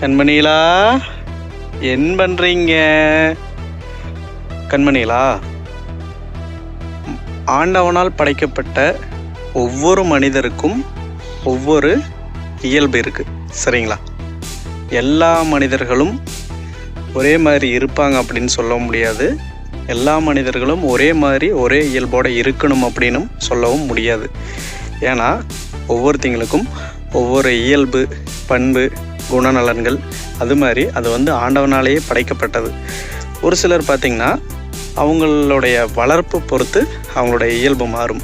கண்மணிகளா, என்ன பண்ணுறீங்க? கண்மணிகளா, ஆண்டவனால் படைக்கப்பட்ட ஒவ்வொரு மனிதருக்கும் ஒவ்வொரு இயல்பு இருக்குது, சரிங்களா? எல்லா மனிதர்களும் ஒரே மாதிரி இருப்பாங்க அப்படின்னு சொல்ல முடியாது. எல்லா மனிதர்களும் ஒரே மாதிரி ஒரே இயல்போடு இருக்கணும் அப்படின்னு சொல்லவும் முடியாது. ஏன்னா ஒவ்வொருத்தங்களுக்கும் ஒவ்வொரு இயல்பு, பண்பு, குணநலன்கள், அது மாதிரி அது ஆண்டவனாலேயே படைக்கப்பட்டது. ஒரு சிலர் பார்த்திங்கன்னா அவங்களுடைய வளர்ப்பு பொறுத்து அவங்களுடைய இயல்பு மாறும்.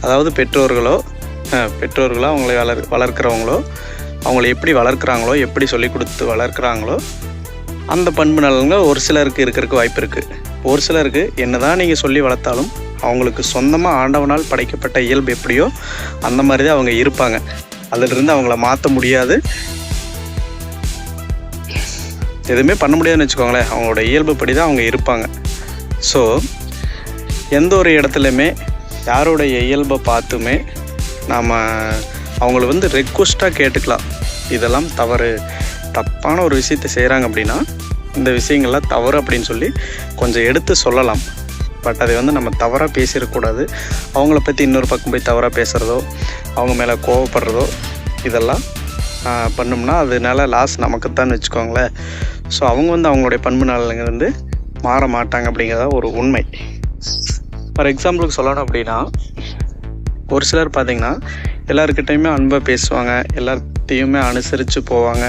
அதாவது பெற்றோர்களோ அவங்களை வளர்க்குறவங்களோ அவங்கள எப்படி வளர்க்குறாங்களோ, எப்படி சொல்லி கொடுத்து வளர்க்குறாங்களோ, அந்த பண்பு நலன்கள் ஒரு சிலருக்கு இருக்கிறதுக்கு வாய்ப்பு இருக்குது. ஒரு சிலருக்கு என்ன தான் நீங்கள் சொல்லி வளர்த்தாலும் அவங்களுக்கு சொந்தமாக ஆண்டவனால் படைக்கப்பட்ட இயல்பு எப்படியோ அந்த மாதிரி தான் அவங்க இருப்பாங்க. அதிலிருந்து அவங்கள மாற்ற முடியாது, எதுவுமே பண்ண முடியாதுன்னு வச்சுக்கோங்களேன். அவங்களோட இயல்பு படி தான் அவங்க இருப்பாங்க. ஸோ எந்த ஒரு இடத்துலையுமே யாரோடைய இயல்பை பார்த்துமே நாம் அவங்கள ரெக்வஸ்ட்டாக கேட்டுக்கலாம். இதெல்லாம் தப்பான ஒரு விஷயத்தை செய்கிறாங்க அப்படின்னா இந்த விஷயங்கள்லாம் தவறு அப்படின்னு சொல்லி கொஞ்சம் எடுத்து சொல்லலாம். பட் அதை நம்ம தவறாக பேசிடக்கூடாது. அவங்கள பற்றி இன்னொரு பக்கம் போய் தவறாக பேசுகிறதோ, அவங்க மேலே கோவப்படுறதோ, இதெல்லாம் பண்ணோம்னா அதனால லாஸ் நமக்குத்தான் வச்சுக்கோங்களேன். ஸோ அவங்க அவங்களுடைய பண்பு நலன்கள் மாற மாட்டாங்க அப்படிங்கிறத ஒரு உண்மை. ஃபார் எக்ஸாம்பிளுக்கு சொல்லணும் அப்படின்னா, ஒரு சிலர் பார்த்திங்கன்னா எல்லாருக்கிட்டையுமே அன்பாக பேசுவாங்க, எல்லாத்தையுமே அனுசரித்து போவாங்க,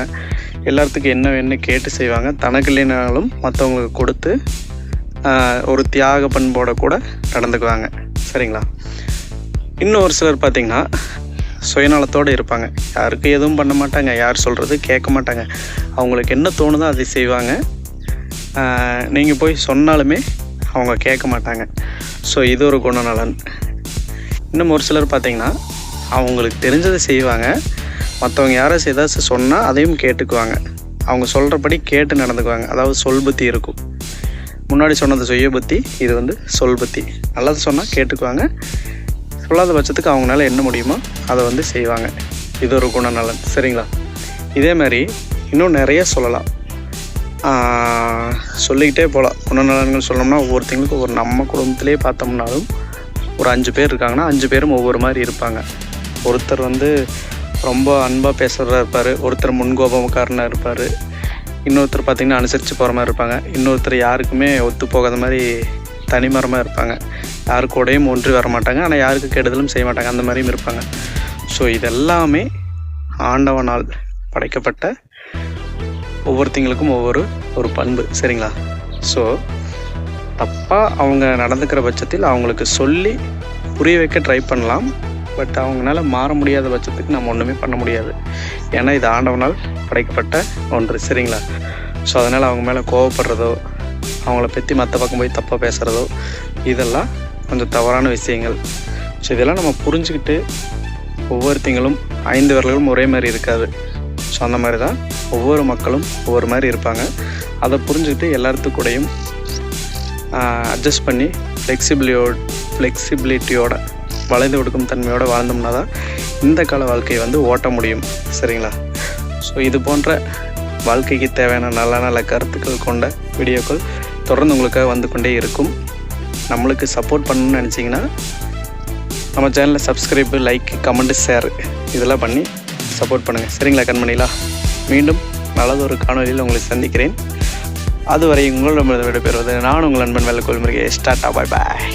எல்லாத்துக்கும் என்ன வேணும்னு கேட்டு செய்வாங்க. தனக்கு இல்லைனாலும் மற்றவங்களுக்கு கொடுத்து ஒரு தியாக பண்போட கூட நடந்துக்குவாங்க, சரிங்களா? இன்னும் ஒரு சிலர் பார்த்திங்கன்னா சுயநலத்தோடு இருப்பாங்க. யாருக்கும் எதுவும் பண்ண மாட்டாங்க, யார் சொல்கிறது கேட்க மாட்டாங்க. அவங்களுக்கு என்ன தோணுதோ அதை செய்வாங்க. நீங்கள் போய் சொன்னாலுமே அவங்க கேட்க மாட்டாங்க. ஸோ இது ஒரு குணநலன். இன்னும் ஒரு சிலர் பார்த்திங்கன்னா அவங்களுக்கு தெரிஞ்சதை செய்வாங்க, மற்றவங்க யாரும் ஏதாச்சும் சொன்னால் அதையும் கேட்டுக்குவாங்க. அவங்க சொல்கிறபடி கேட்டு நடந்துக்குவாங்க. அதாவது சொல் புத்தி இருக்கும். முன்னாடி சொன்னது சுய புத்தி, இது சொல் புத்தி. நல்லது சொன்னால் கேட்டுக்குவாங்க, சொல்லாத பட்சத்துக்கு அவங்களால என்ன முடியுமோ அதை செய்வாங்க. இது ஒரு குணநலன், சரிங்களா? இதே மாதிரி இன்னும் நிறைய சொல்லலாம், சொல்லிக்கிட்டே போகலாம். குணநலன்கள் சொல்லணும்னா ஒவ்வொருத்தங்களுக்கும் நம்ம குடும்பத்திலே பார்த்தோம்னாலும் ஒரு 5 பேர் இருக்காங்கன்னா 5 பேரும் ஒவ்வொரு மாதிரி இருப்பாங்க. ஒருத்தர் ரொம்ப அன்பாக பேசுகிறதா இருப்பார், ஒருத்தர் முன்கோபக்காரனாக இருப்பார், இன்னொருத்தர் பார்த்திங்கன்னா அனுசரித்து போகிற மாதிரி இருப்பாங்க, இன்னொருத்தர் யாருக்குமே ஒத்து போகாத மாதிரி தனிமரமாக இருப்பாங்க, யாரு கூடயும் ஒன்றி வர மாட்டாங்க, ஆனால் யாருக்கு கெடுதலும் செய்ய மாட்டாங்க, அந்த மாதிரியும் இருப்பாங்க. ஸோ இதெல்லாமே ஆண்டவனால் படைக்கப்பட்ட ஒவ்வொருத்தங்களுக்கும் ஒரு பண்பு, சரிங்களா? ஸோ தப்பாக அவங்க நடந்துக்கிற பட்சத்தில் அவங்களுக்கு சொல்லி புரிய வைக்க ட்ரை பண்ணலாம். பட் அவங்களால மாற முடியாத பட்சத்துக்கு நம்ம ஒன்றுமே பண்ண முடியாது. ஏன்னா இது ஆண்டவனால் படைக்கப்பட்ட ஒன்று, சரிங்களா? ஸோ அதனால் அவங்க மேலே கோவப்படுறதோ, அவங்கள பற்றி மற்ற பக்கம் போய் தப்பாக பேசுகிறதோ, இதெல்லாம் கொஞ்சம் தவறான விஷயங்கள். ஸோ இதெல்லாம் நம்ம புரிஞ்சுக்கிட்டு, ஒவ்வொருத்தங்களும் 5 விரல்களும் ஒரே மாதிரி இருக்காது. ஸோ அந்த மாதிரி தான் ஒவ்வொரு மக்களும் ஒவ்வொரு மாதிரி இருப்பாங்க. அதை புரிஞ்சுக்கிட்டு எல்லாத்துக்கூடையும் அட்ஜஸ்ட் பண்ணி ஃப்ளெக்சிபிலிட்டியோட வளைந்து கொடுக்கும் தன்மையோடு வாழ்ந்தோம்னா தான் இந்த கால வாழ்க்கையை ஓட்ட முடியும், சரிங்களா? ஸோ இது போன்ற வாழ்க்கைக்கு தேவையான நல்ல நல்ல கருத்துக்கள் கொண்ட வீடியோக்கள் தொடர்ந்து உங்களுக்காக வந்து கொண்டே இருக்கும். நம்மளுக்கு சப்போர்ட் பண்ணணும்னு நினச்சிங்கன்னா நம்ம சேனலில் சப்ஸ்கிரைபு, லைக், கமெண்ட்டு, ஷேர் இதெல்லாம் பண்ணி சப்போர்ட் பண்ணுங்கள், சரிங்களா கண்மணிகளா? மீண்டும் நல்லதொரு காணொலியில் உங்களை சந்திக்கிறேன். அதுவரை உங்களிடமிருந்து விடைபெறுவது நான் உங்கள் நண்பன் வெள்ளக்கோள் முருகே. டாடா, பாய் பாய்.